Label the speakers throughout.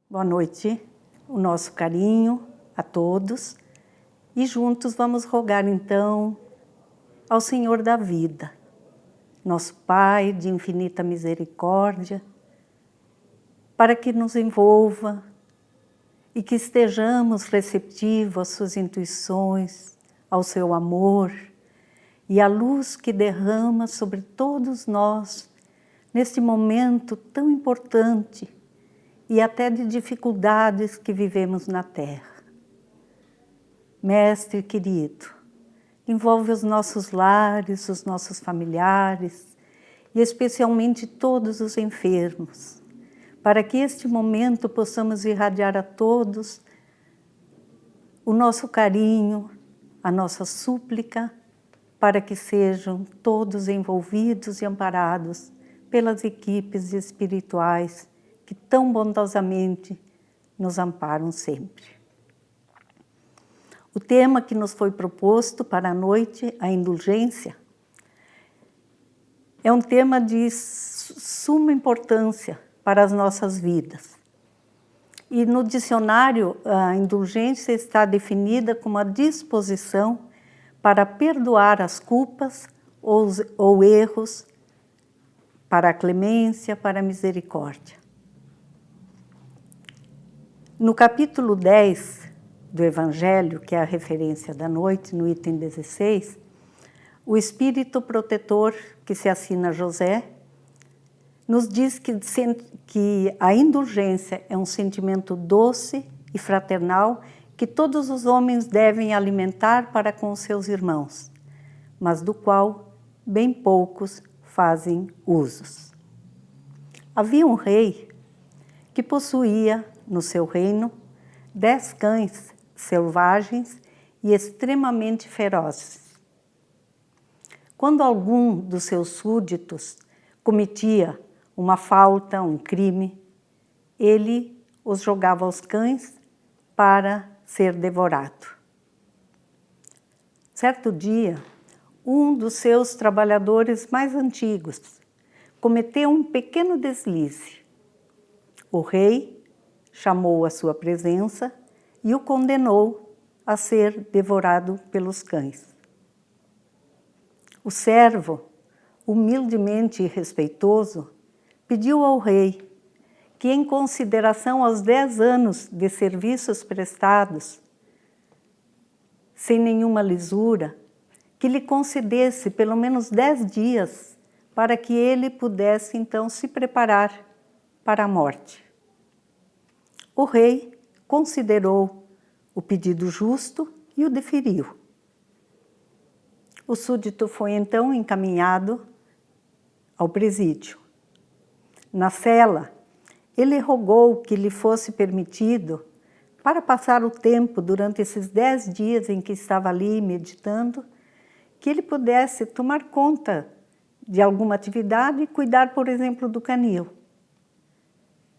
Speaker 1: Boa noite, o nosso carinho a todos e juntos vamos rogar então ao Senhor da vida, nosso Pai de infinita misericórdia, para que nos envolva e que estejamos receptivos às suas intuições, ao seu amor e à luz que derrama sobre todos nós neste momento tão importante e até de dificuldades que vivemos na Terra. Mestre querido, envolve os nossos lares, os nossos familiares e especialmente todos os enfermos, para que este momento possamos irradiar a todos o nosso carinho, a nossa súplica, para que sejam todos envolvidos e amparados pelas equipes espirituais que tão bondosamente nos amparam sempre. O tema que nos foi proposto para a noite, a indulgência, é um tema de suma importância para as nossas vidas. E no dicionário, a indulgência está definida como a disposição para perdoar as culpas ou erros, para a clemência, para a misericórdia. No capítulo 10 do Evangelho, que é a referência da noite, no item 16, o Espírito Protetor, que se assina José, nos diz que a indulgência é um sentimento doce e fraternal que todos os homens devem alimentar para com os seus irmãos, mas do qual bem poucos fazem usos. Havia um rei que possuía no seu reino 10 cães selvagens e extremamente ferozes. Quando algum dos seus súditos cometia uma falta, um crime, ele os jogava aos cães para ser devorado. Certo dia, um dos seus trabalhadores mais antigos cometeu um pequeno deslize. O rei chamou à sua presença e o condenou a ser devorado pelos cães. O servo, humildemente e respeitoso, pediu ao rei que, em consideração aos 10 anos de serviços prestados, sem nenhuma lisura, que lhe concedesse pelo menos 10 dias para que ele pudesse então se preparar para a morte. O rei considerou o pedido justo e o deferiu. O súdito foi então encaminhado ao presídio. Na cela, ele rogou que lhe fosse permitido, para passar o tempo durante esses 10 dias em que estava ali meditando, que ele pudesse tomar conta de alguma atividade e cuidar, por exemplo, do canil.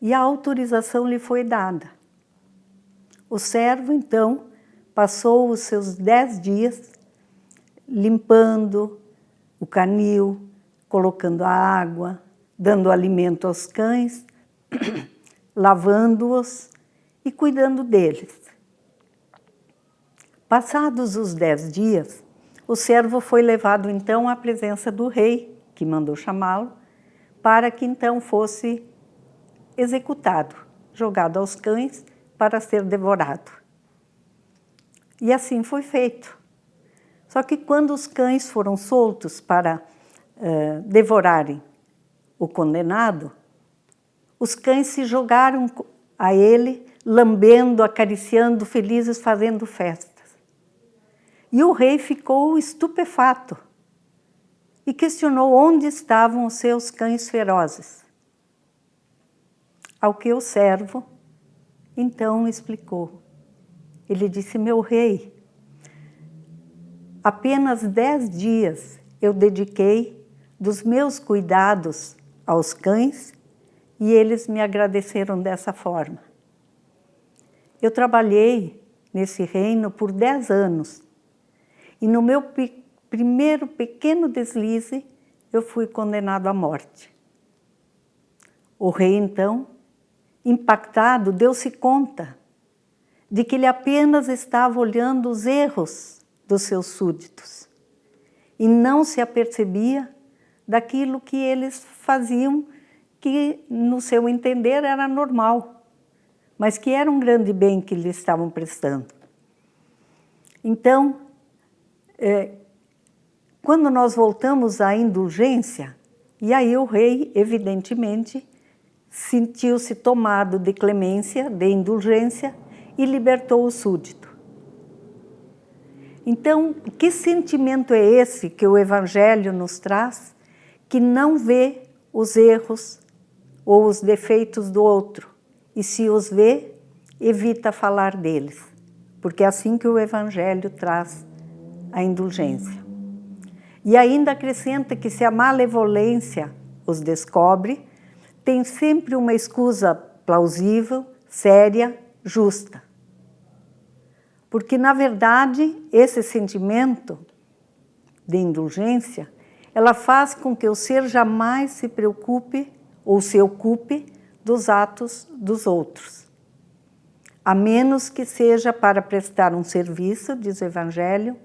Speaker 1: E a autorização lhe foi dada. O servo, então, passou os seus 10 dias limpando o canil, colocando a água, dando alimento aos cães, lavando-os e cuidando deles. Passados os 10 dias, o servo foi levado então à presença do rei, que mandou chamá-lo, para que então fosse executado, jogado aos cães para ser devorado. E assim foi feito. Só que quando os cães foram soltos para devorarem o condenado, os cães se jogaram a ele, lambendo, acariciando, felizes, fazendo festas. E o rei ficou estupefato e questionou onde estavam os seus cães ferozes. Ao que o servo, então, explicou. Ele disse: meu rei, apenas 10 dias eu dediquei dos meus cuidados aos cães e eles me agradeceram dessa forma. Eu trabalhei nesse reino por 10 anos e no meu primeiro pequeno deslize eu fui condenado à morte. O rei, então, impactado, deu-se conta de que ele apenas estava olhando os erros dos seus súditos e não se apercebia daquilo que eles faziam, que no seu entender era normal, mas que era um grande bem que lhe estavam prestando. Então, quando nós voltamos à indulgência, e aí o rei, evidentemente, sentiu-se tomado de clemência, de indulgência, e libertou o súdito. Então, que sentimento é esse que o Evangelho nos traz, que não vê os erros ou os defeitos do outro, e se os vê, evita falar deles, porque é assim que o Evangelho traz a indulgência. E ainda acrescenta que se a malevolência os descobre, tem sempre uma escusa plausível, séria, justa. Porque, na verdade, esse sentimento de indulgência, ela faz com que o ser jamais se preocupe ou se ocupe dos atos dos outros. A menos que seja para prestar um serviço, diz o Evangelho,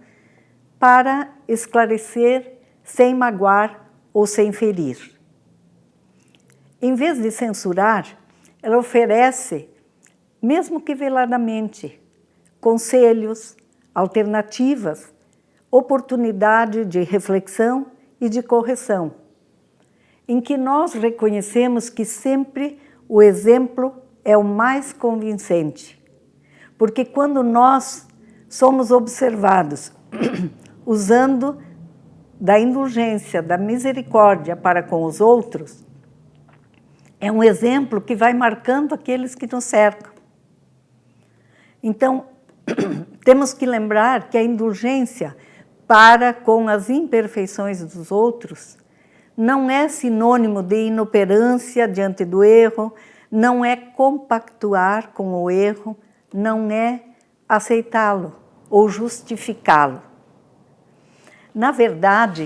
Speaker 1: para esclarecer sem magoar ou sem ferir. Em vez de censurar, ela oferece, mesmo que veladamente, conselhos, alternativas, oportunidade de reflexão e de correção, em que nós reconhecemos que sempre o exemplo é o mais convincente. Porque quando nós somos observados usando da indulgência, da misericórdia para com os outros, é um exemplo que vai marcando aqueles que nos cercam. Então, temos que lembrar que a indulgência para com as imperfeições dos outros não é sinônimo de inoperância diante do erro, não é compactuar com o erro, não é aceitá-lo ou justificá-lo. Na verdade,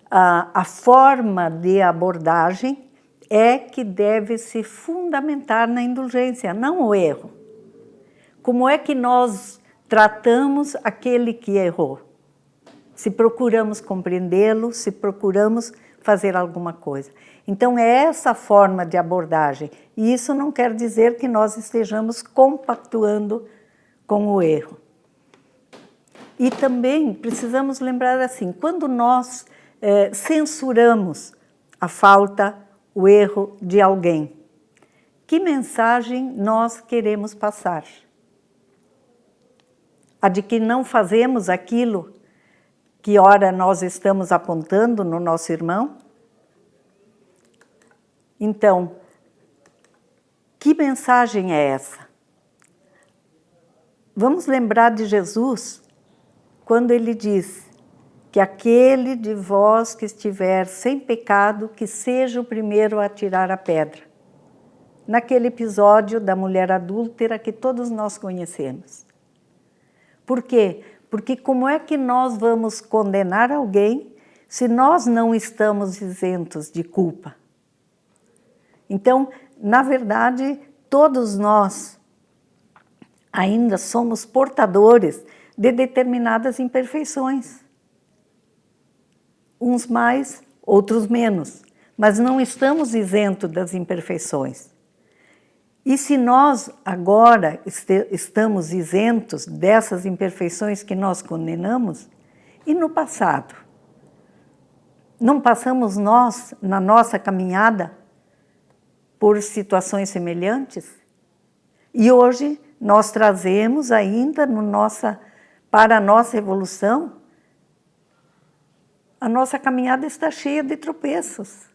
Speaker 1: a forma de abordagem é que deve se fundamentar na indulgência, não o erro. Como é que nós tratamos aquele que errou? Se procuramos compreendê-lo, se procuramos fazer alguma coisa. Então, é essa forma de abordagem. E isso não quer dizer que nós estejamos compactuando com o erro. E também precisamos lembrar assim, quando nós censuramos a falta, o erro de alguém, que mensagem nós queremos passar? A de que não fazemos aquilo que ora nós estamos apontando no nosso irmão? Então, que mensagem é essa? Vamos lembrar de Jesus, quando ele diz que aquele de vós que estiver sem pecado, que seja o primeiro a atirar a pedra. Naquele episódio da mulher adúltera que todos nós conhecemos. Por quê? Porque como é que nós vamos condenar alguém se nós não estamos isentos de culpa? Então, na verdade, todos nós ainda somos portadores de determinadas imperfeições. Uns mais, outros menos, mas não estamos isentos das imperfeições. E se nós agora estamos isentos dessas imperfeições que nós condenamos, e no passado? Não passamos nós, na nossa caminhada, por situações semelhantes? E hoje nós trazemos ainda para a nossa evolução, a nossa caminhada está cheia de tropeços.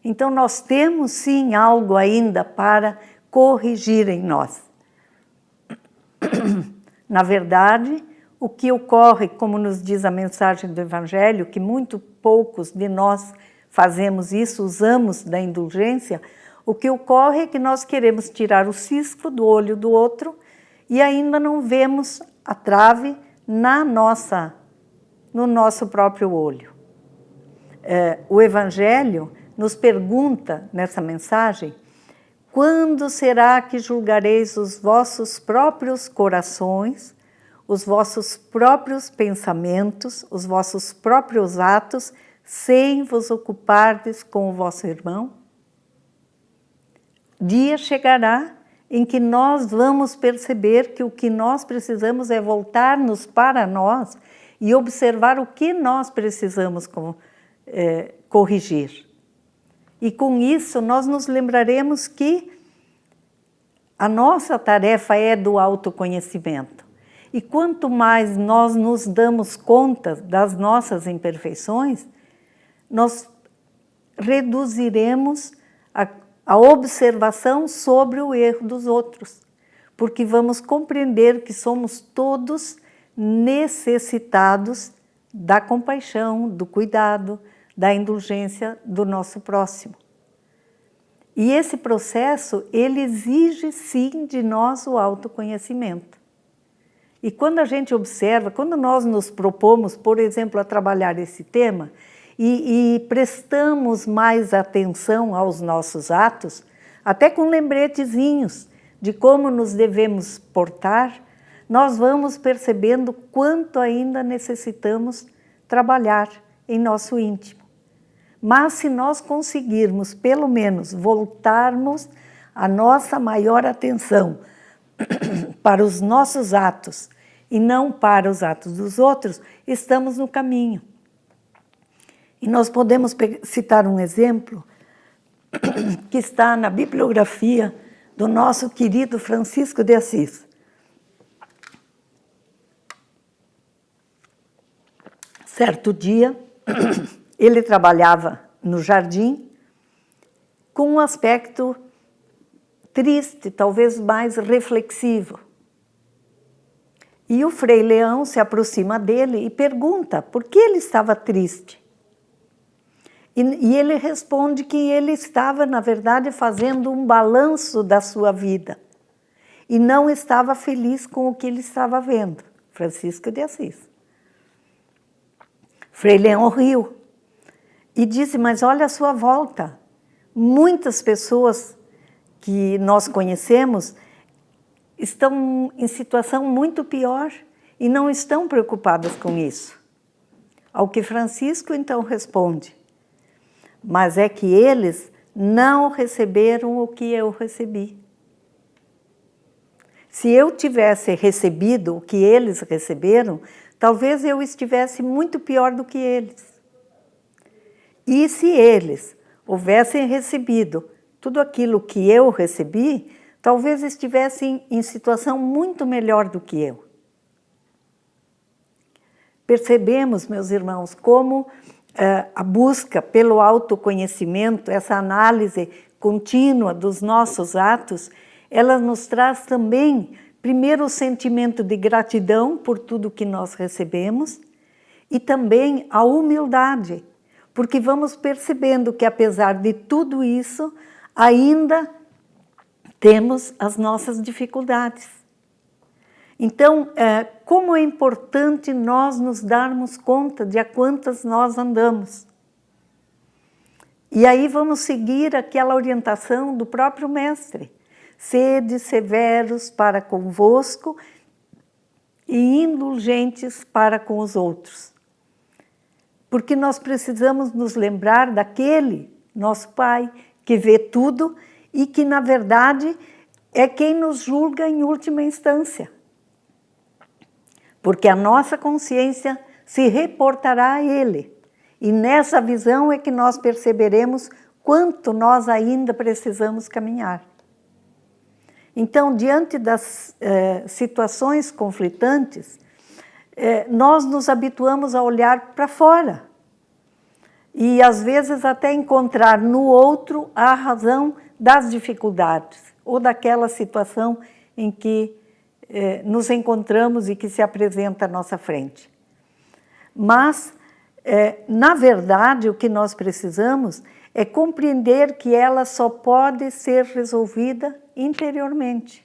Speaker 1: Então nós temos sim algo ainda para corrigir em nós. Na verdade, o que ocorre, como nos diz a mensagem do Evangelho, que muito poucos de nós fazemos isso, usamos da indulgência, o que ocorre é que nós queremos tirar o cisco do olho do outro e ainda não vemos a trave no nosso próprio olho. O Evangelho nos pergunta, nessa mensagem, Quando será que julgareis os vossos próprios corações, os vossos próprios pensamentos, os vossos próprios atos, sem vos ocupardes com o vosso irmão? Dia chegará em que nós vamos perceber que o que nós precisamos é voltar-nos para nós e observar o que nós precisamos corrigir. E com isso nós nos lembraremos que a nossa tarefa é do autoconhecimento. E quanto mais nós nos damos conta das nossas imperfeições, nós reduziremos a observação sobre o erro dos outros, porque vamos compreender que somos todos necessitados da compaixão, do cuidado, da indulgência do nosso próximo. E esse processo, ele exige sim de nós o autoconhecimento. E quando a gente observa, quando nós nos propomos, por exemplo, a trabalhar esse tema, e prestamos mais atenção aos nossos atos, até com lembretezinhos de como nos devemos portar, nós vamos percebendo quanto ainda necessitamos trabalhar em nosso íntimo. Mas se nós conseguirmos, pelo menos, voltarmos a nossa maior atenção para os nossos atos e não para os atos dos outros, estamos no caminho. E nós podemos citar um exemplo que está na bibliografia do nosso querido Francisco de Assis. Certo dia, ele trabalhava no jardim com um aspecto triste, talvez mais reflexivo. E o Frei Leão se aproxima dele e pergunta por que ele estava triste. E ele responde que ele estava, na verdade, fazendo um balanço da sua vida e não estava feliz com o que ele estava vendo. Francisco de Assis. Frei Leão riu e disse, mas olha a sua volta. Muitas pessoas que nós conhecemos estão em situação muito pior e não estão preocupadas com isso. Ao que Francisco então responde, mas é que eles não receberam o que eu recebi. Se eu tivesse recebido o que eles receberam, talvez eu estivesse muito pior do que eles. E se eles houvessem recebido tudo aquilo que eu recebi, talvez estivessem em situação muito melhor do que eu. Percebemos, meus irmãos, como a busca pelo autoconhecimento, essa análise contínua dos nossos atos, ela nos traz também, primeiro, o sentimento de gratidão por tudo que nós recebemos e também a humildade, porque vamos percebendo que, apesar de tudo isso, ainda temos as nossas dificuldades. Então, como é importante nós nos darmos conta de a quantas nós andamos. E aí vamos seguir aquela orientação do próprio Mestre. Sede severos para convosco e indulgentes para com os outros. Porque nós precisamos nos lembrar daquele, nosso Pai, que vê tudo e que, na verdade, é quem nos julga em última instância. Porque a nossa consciência se reportará a Ele. E nessa visão é que nós perceberemos quanto nós ainda precisamos caminhar. Então, diante das situações conflitantes, nós nos habituamos a olhar para fora. E, às vezes, até encontrar no outro a razão das dificuldades ou daquela situação em que nos encontramos e que se apresenta à nossa frente. Mas, na verdade, o que nós precisamos é compreender que ela só pode ser resolvida interiormente.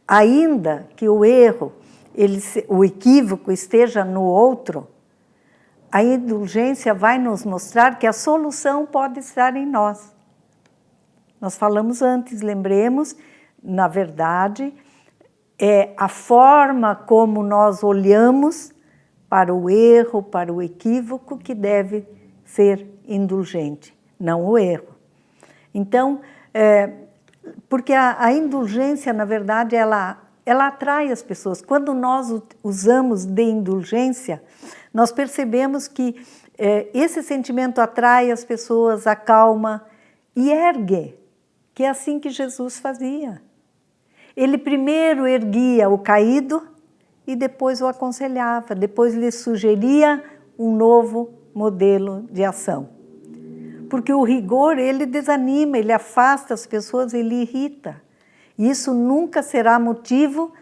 Speaker 1: Ainda que o erro, o equívoco esteja no outro, a indulgência vai nos mostrar que a solução pode estar em nós. Nós falamos antes, lembremos, na verdade, é a forma como nós olhamos para o erro, para o equívoco, que deve ser indulgente, não o erro. Então, porque a indulgência, na verdade, ela atrai as pessoas. Quando nós usamos de indulgência, nós percebemos que esse sentimento atrai as pessoas, acalma e ergue, que é assim que Jesus fazia. Ele primeiro erguia o caído e depois o aconselhava, depois lhe sugeria um novo modelo de ação. Porque o rigor, ele desanima, ele afasta as pessoas, ele irrita. E isso nunca será motivo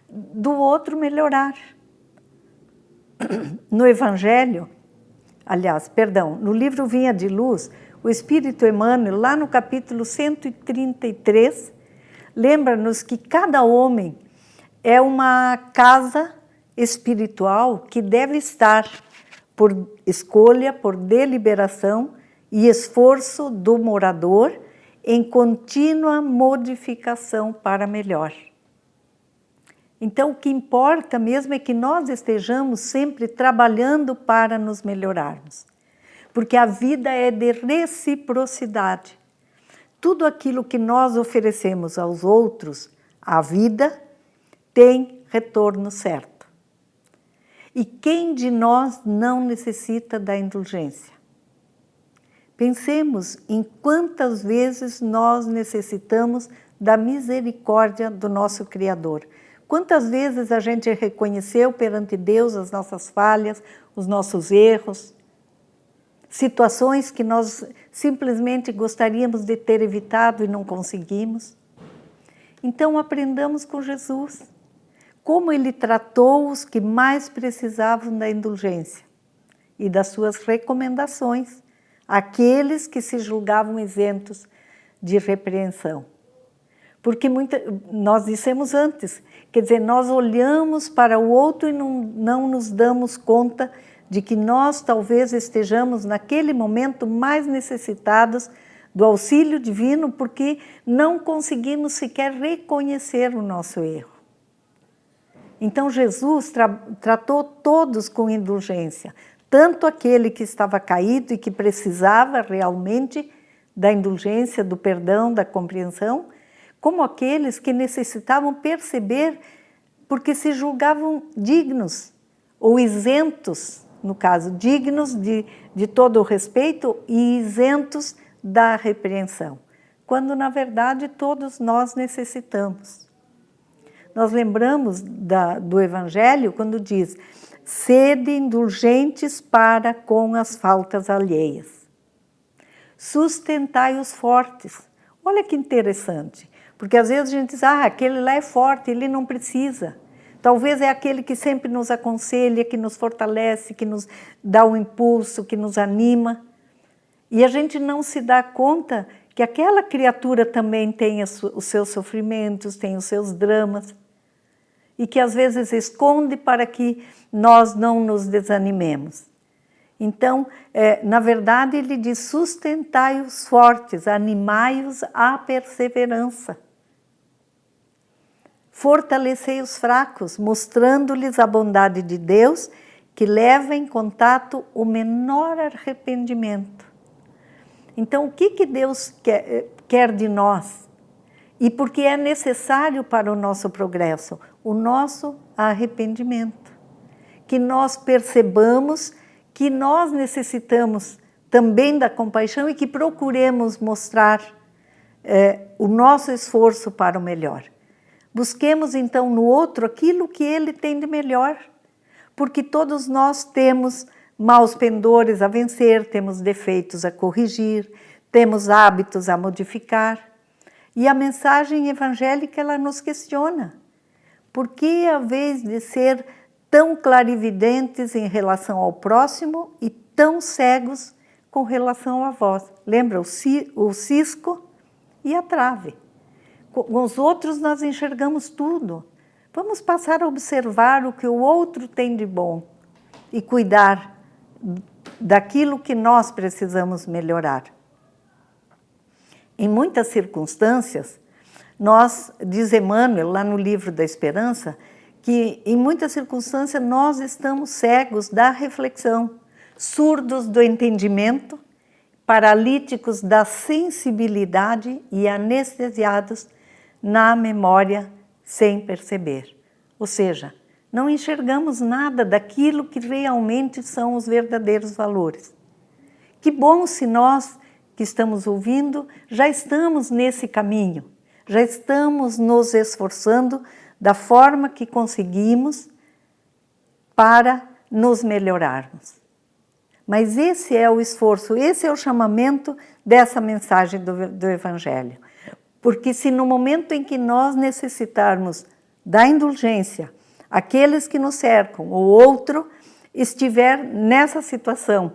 Speaker 1: do outro melhorar. No Evangelho, no livro Vinha de Luz, o Espírito Emmanuel, lá no capítulo 133, lembra-nos que cada homem é uma casa espiritual que deve estar, por escolha, por deliberação e esforço do morador, em contínua modificação para melhor. Então, o que importa mesmo é que nós estejamos sempre trabalhando para nos melhorarmos. Porque a vida é de reciprocidade. Tudo aquilo que nós oferecemos aos outros, a vida, tem retorno certo. E quem de nós não necessita da indulgência? Pensemos em quantas vezes nós necessitamos da misericórdia do nosso Criador. Quantas vezes a gente reconheceu perante Deus as nossas falhas, os nossos erros, situações que nós simplesmente gostaríamos de ter evitado e não conseguimos. Então aprendamos com Jesus como Ele tratou os que mais precisavam da indulgência e das suas recomendações, aqueles que se julgavam isentos de repreensão. Porque nós dissemos antes, quer dizer, nós olhamos para o outro e não nos damos conta de que nós talvez estejamos naquele momento mais necessitados do auxílio divino, porque não conseguimos sequer reconhecer o nosso erro. Então Jesus tratou todos com indulgência, tanto aquele que estava caído e que precisava realmente da indulgência, do perdão, da compreensão, como aqueles que necessitavam perceber porque se julgavam dignos ou isentos, no caso, dignos de todo o respeito e isentos da repreensão, quando na verdade todos nós necessitamos. Nós lembramos do Evangelho quando diz: sede indulgentes para com as faltas alheias. Sustentai os fortes. Olha que interessante, porque às vezes a gente diz, aquele lá é forte, ele não precisa. Talvez é aquele que sempre nos aconselha, que nos fortalece, que nos dá um impulso, que nos anima. E a gente não se dá conta que aquela criatura também tem os seus sofrimentos, tem os seus dramas, e que às vezes esconde para que nós não nos desanimemos. Então, na verdade, ele diz: sustentai os fortes, animai-os à perseverança. Fortalecei os fracos, mostrando-lhes a bondade de Deus, que leva em contato o menor arrependimento. Então, o que Deus quer de nós? E porque é necessário para o nosso progresso? O nosso arrependimento. Que nós percebamos que nós necessitamos também da compaixão e que procuremos mostrar o nosso esforço para o melhor. Busquemos então no outro aquilo que ele tem de melhor, porque todos nós temos maus pendores a vencer, temos defeitos a corrigir, temos hábitos a modificar. E a mensagem evangélica, ela nos questiona. Por que, a vez de ser tão clarividentes em relação ao próximo e tão cegos com relação a vós? Lembra o cisco e a trave. Com os outros nós enxergamos tudo. Vamos passar a observar o que o outro tem de bom e cuidar daquilo que nós precisamos melhorar. Em muitas circunstâncias, diz Emmanuel, lá no livro da Esperança, que em muitas circunstâncias nós estamos cegos da reflexão, surdos do entendimento, paralíticos da sensibilidade e anestesiados na memória sem perceber. Ou seja, não enxergamos nada daquilo que realmente são os verdadeiros valores. Que bom se nós que estamos ouvindo já estamos nesse caminho, já estamos nos esforçando da forma que conseguimos para nos melhorarmos. Mas esse é o esforço, esse é o chamamento dessa mensagem do Evangelho. Porque se no momento em que nós necessitarmos da indulgência, aqueles que nos cercam, o outro estiver nessa situação,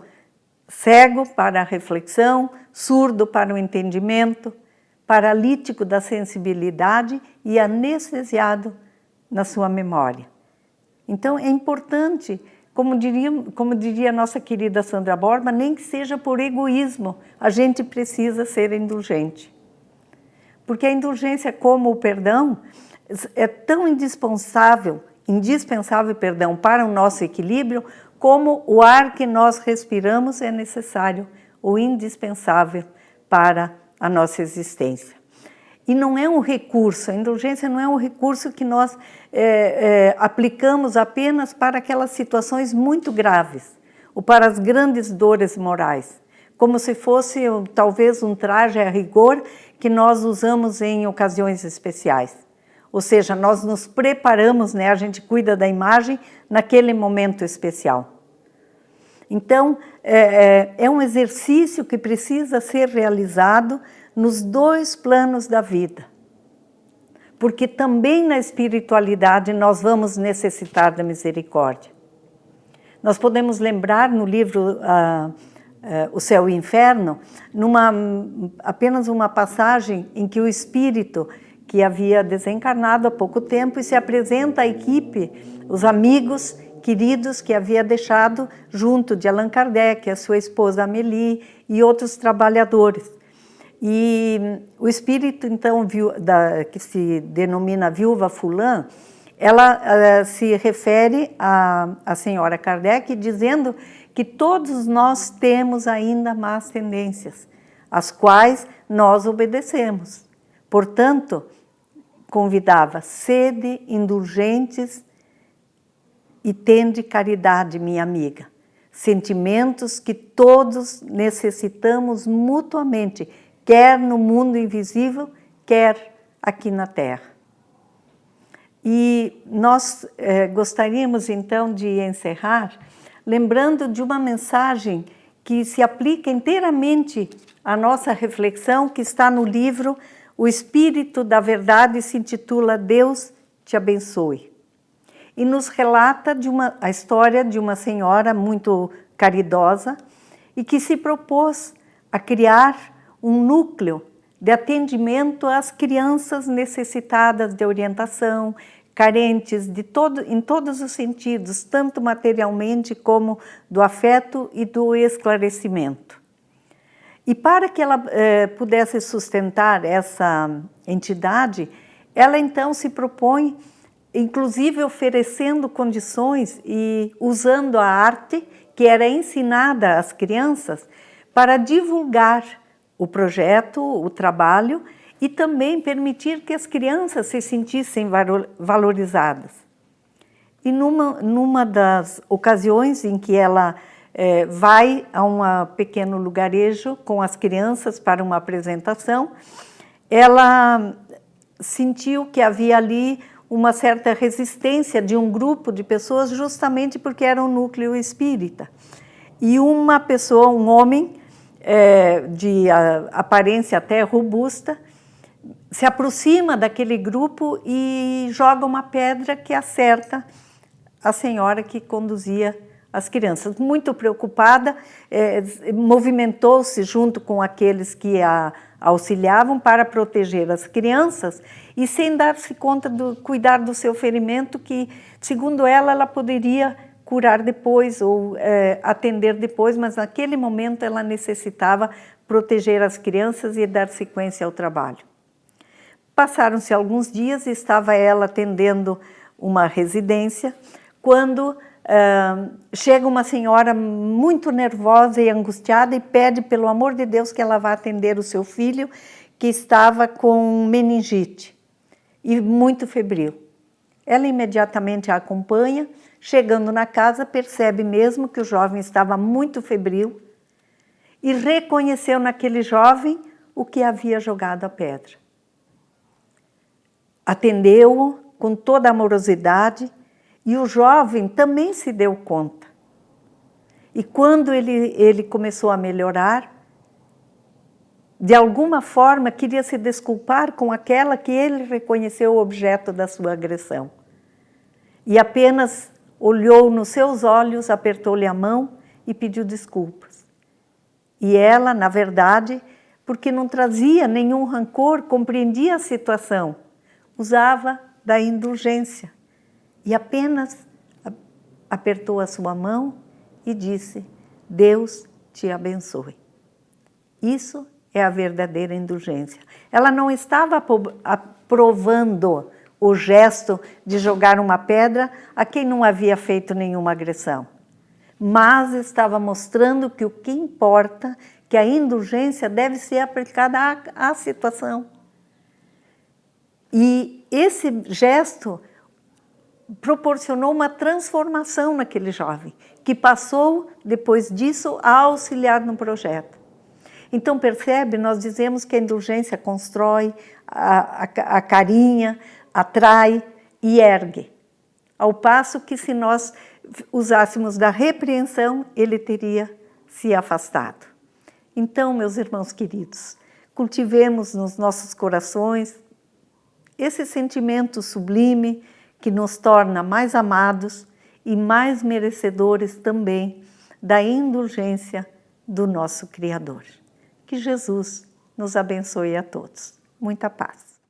Speaker 1: cego para a reflexão, surdo para o entendimento, paralítico da sensibilidade e anestesiado na sua memória. Então é importante, como diria a nossa querida Sandra Borba, nem que seja por egoísmo, a gente precisa ser indulgente. Porque a indulgência, como o perdão, é tão indispensável, perdão, para o nosso equilíbrio, como o ar que nós respiramos é necessário ou indispensável para a nossa existência. E não é um recurso, a indulgência não é um recurso que nós aplicamos apenas para aquelas situações muito graves, ou para as grandes dores morais, como se fosse talvez um traje a rigor que nós usamos em ocasiões especiais. Ou seja, nós nos preparamos, né? A gente cuida da imagem naquele momento especial. Então, é um exercício que precisa ser realizado nos dois planos da vida. Porque também na espiritualidade nós vamos necessitar da misericórdia. Nós podemos lembrar no livro O Céu e o Inferno, apenas uma passagem em que o espírito que havia desencarnado há pouco tempo e se apresenta à equipe, os amigos queridos que havia deixado junto de Allan Kardec, a sua esposa Amélie e outros trabalhadores. E o espírito, então, que se denomina Viúva Fulã, ela se refere à senhora Kardec dizendo que todos nós temos ainda más tendências, às quais nós obedecemos. Portanto, convidava, sede indulgentes e tende caridade, minha amiga. Sentimentos que todos necessitamos mutuamente, quer no mundo invisível, quer aqui na Terra. E nós gostaríamos então de encerrar lembrando de uma mensagem que se aplica inteiramente à nossa reflexão, que está no livro O Espírito da Verdade, se intitula Deus te abençoe. E nos relata a história de uma senhora muito caridosa e que se propôs a criar um núcleo de atendimento às crianças necessitadas de orientação, carentes em todos os sentidos, tanto materialmente como do afeto e do esclarecimento. E para que ela pudesse sustentar essa entidade, ela então se propõe, inclusive oferecendo condições e usando a arte que era ensinada às crianças para divulgar o projeto, o trabalho e também permitir que as crianças se sentissem valorizadas. E numa das ocasiões em que ela vai a um pequeno lugarejo com as crianças para uma apresentação, ela sentiu que havia ali uma certa resistência de um grupo de pessoas, justamente porque era um núcleo espírita. E uma pessoa, um homem, de aparência até robusta, se aproxima daquele grupo e joga uma pedra que acerta a senhora que conduzia as crianças. Muito preocupada, movimentou-se junto com aqueles que a auxiliavam para proteger as crianças e sem dar-se conta do cuidar do seu ferimento, que, segundo ela poderia curar depois ou atender depois, mas naquele momento ela necessitava proteger as crianças e dar sequência ao trabalho. Passaram-se alguns dias e estava ela atendendo uma residência, quando chega uma senhora muito nervosa e angustiada e pede, pelo amor de Deus, que ela vá atender o seu filho, que estava com meningite e muito febril. Ela imediatamente a acompanha, chegando na casa, percebe mesmo que o jovem estava muito febril e reconheceu naquele jovem o que havia jogado a pedra. Atendeu-o com toda a amorosidade e o jovem também se deu conta. E quando ele começou a melhorar, de alguma forma queria se desculpar com aquela que ele reconheceu o objeto da sua agressão. E apenas olhou nos seus olhos, apertou-lhe a mão e pediu desculpas. E ela, na verdade, porque não trazia nenhum rancor, compreendia a situação, usava da indulgência e apenas apertou a sua mão e disse: Deus te abençoe. Isso é a verdadeira indulgência. Ela não estava aprovando o gesto de jogar uma pedra a quem não havia feito nenhuma agressão, mas estava mostrando que o que importa, que a indulgência deve ser aplicada à situação. E esse gesto proporcionou uma transformação naquele jovem, que passou, depois disso, a auxiliar no projeto. Então, percebe, nós dizemos que a indulgência constrói, acarinha, atrai e ergue. Ao passo que, se nós usássemos da repreensão, ele teria se afastado. Então, meus irmãos queridos, cultivemos nos nossos corações esse sentimento sublime que nos torna mais amados e mais merecedores também da indulgência do nosso Criador. Que Jesus nos abençoe a todos. Muita paz.